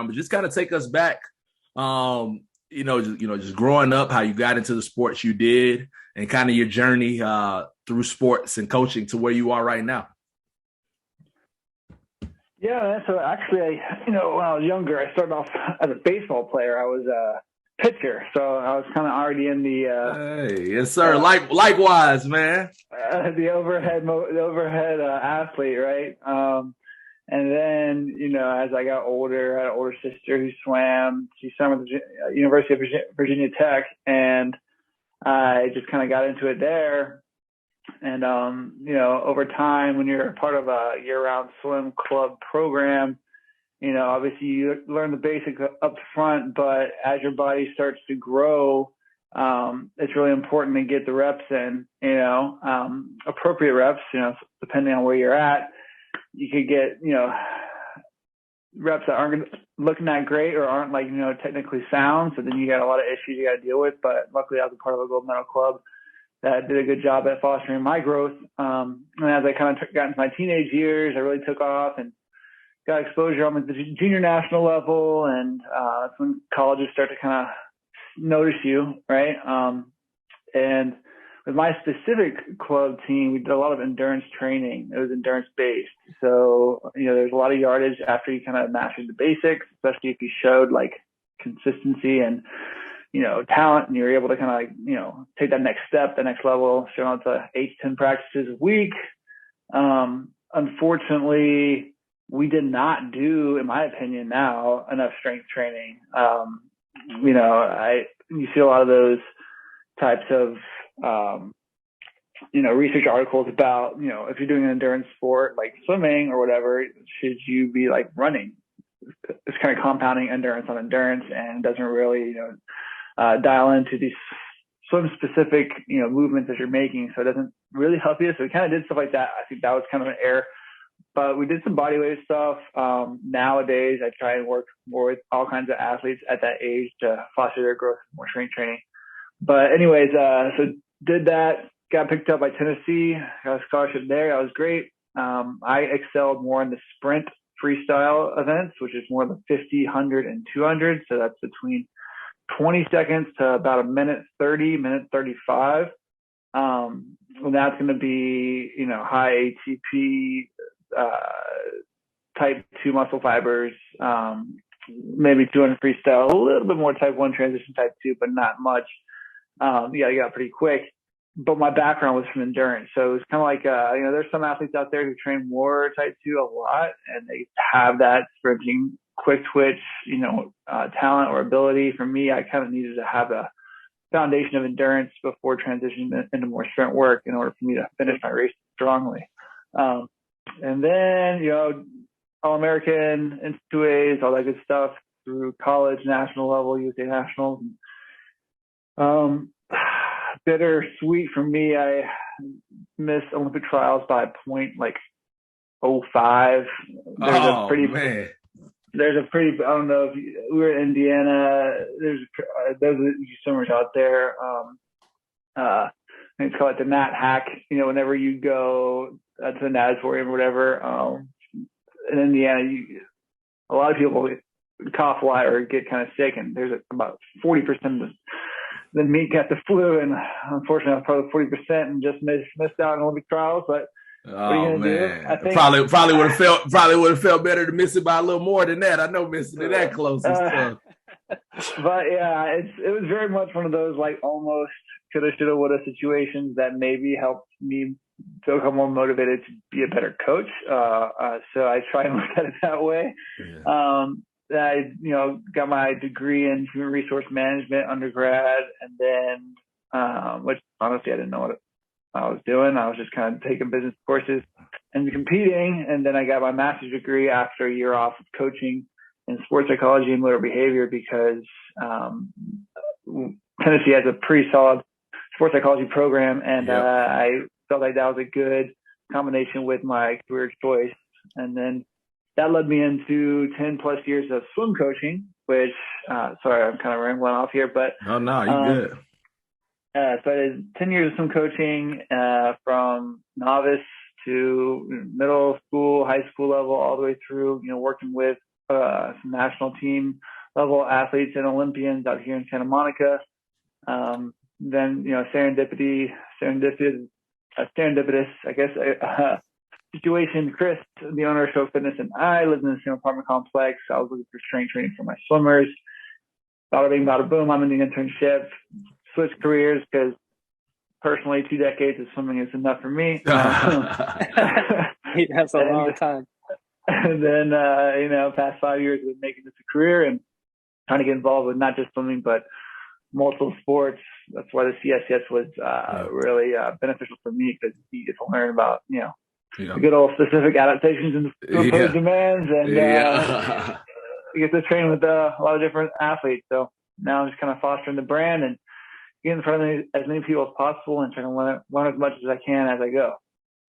background, but just kind of take us back. Just growing up, how you got into the sports you did, and kind of your journey through sports and coaching to where you are right now. Yeah, so actually, when I was younger, I started off as a baseball player. I was a pitcher, so I was kind of already in the hey, yes, sir. Likewise, man. The overhead athlete, right? And then, as I got older, I had an older sister who swam. She swam at the University of Virginia Tech, and I just kind of got into it there. And, over time, when you're a part of a year-round swim club program, obviously you learn the basics up front, but as your body starts to grow, it's really important to get the reps in, appropriate reps, depending on where you're at. You could get, reps that aren't looking that great or aren't technically sound. So then you got a lot of issues you got to deal with. But luckily I was a part of a gold medal club that did a good job at fostering my growth. And as I kind of got into my teenage years, I really took off and got exposure on the junior national level. And that's when colleges start to kind of notice you, right? And with my specific club team, we did a lot of endurance training. It was endurance based. So, there's a lot of yardage after you kind of mastered the basics, especially if you showed consistency and, talent, and you're able to kind of take that next step, the next level, showing out to 8 to 10 practices a week. Unfortunately, we did not do, in my opinion now, enough strength training. You see a lot of those types of, research articles about, if you're doing an endurance sport like swimming or whatever, should you be running? It's kind of compounding endurance on endurance, and doesn't really, dial into these swim specific, movements that you're making. So it doesn't really help you. So we kind of did stuff like that. I think that was kind of an error, but we did some body weight stuff. Nowadays I try and work more with all kinds of athletes at that age to foster their growth, more strength training. But anyways, so did that, got picked up by Tennessee, got a scholarship there. That was great. I excelled more in the sprint freestyle events, which is more the 50, 100, and 200. So that's between 20 seconds to about a minute 30, minute 35. And that's going to be, high ATP, type 2 muscle fibers, maybe 200 freestyle, a little bit more type 1 transition type 2, but not much. I got pretty quick, but my background was from endurance. So it was kind of like, there's some athletes out there who train more type 2 a lot, and they have that sprinting, quick twitch, talent or ability. For me, I kind of needed to have a foundation of endurance before transitioning into more sprint work in order for me to finish my race strongly. And then, All-American, NCAAs, all that good stuff through college, national level, USA Nationals. Bittersweet for me. I missed Olympic trials by a point .05. There's a pretty, I don't know if we were in Indiana. There's swimmers out there. I think it's called the Nat Hack. Whenever you go to the natatorium or whatever, in Indiana, a lot of people cough a lot or get kind of sick, and there's about 40% of the meet got the flu, and unfortunately, I was probably 40% and just missed out on Olympic trials. But what are you gonna do? I think probably would have felt better to miss it by a little more than that. I know missing it that close is tough. But yeah, it was very much one of those almost coulda, shoulda, woulda situations that maybe helped me become more motivated to be a better coach. So I try and look at it that way. Yeah. I, got my degree in human resource management undergrad, and then, which honestly I didn't know what I was doing. I was just kind of taking business courses and competing. And then I got my master's degree after a year off of coaching in sports psychology and motor behavior, because Tennessee has a pretty solid sports psychology program, and I felt like that was a good combination with my career choice. And then that led me into 10 plus years of swim coaching, which, sorry, I'm kind of rambling off here, but. Oh, no, you good. So I did 10 years of swim coaching, from novice to middle school, high school level, all the way through, working with some national team level athletes and Olympians out here in Santa Monica. Then, serendipitous, I guess, situation. Chris, the owner of Show Fitness, and I lived in the same apartment complex. I was looking for strength training for my swimmers. Bada bing, bada boom. I'm in the internship. Switched careers because personally, 2 decades of swimming is enough for me. That's a long time. And then, past 5 years of making this a career and trying to get involved with not just swimming, but multiple sports. That's why the CSS was really beneficial for me, because you get to learn about, the good old specific adaptations and demands, and you get to train with a lot of different athletes. So now I'm just kind of fostering the brand and getting in front of as many people as possible and trying to learn as much as I can as I go.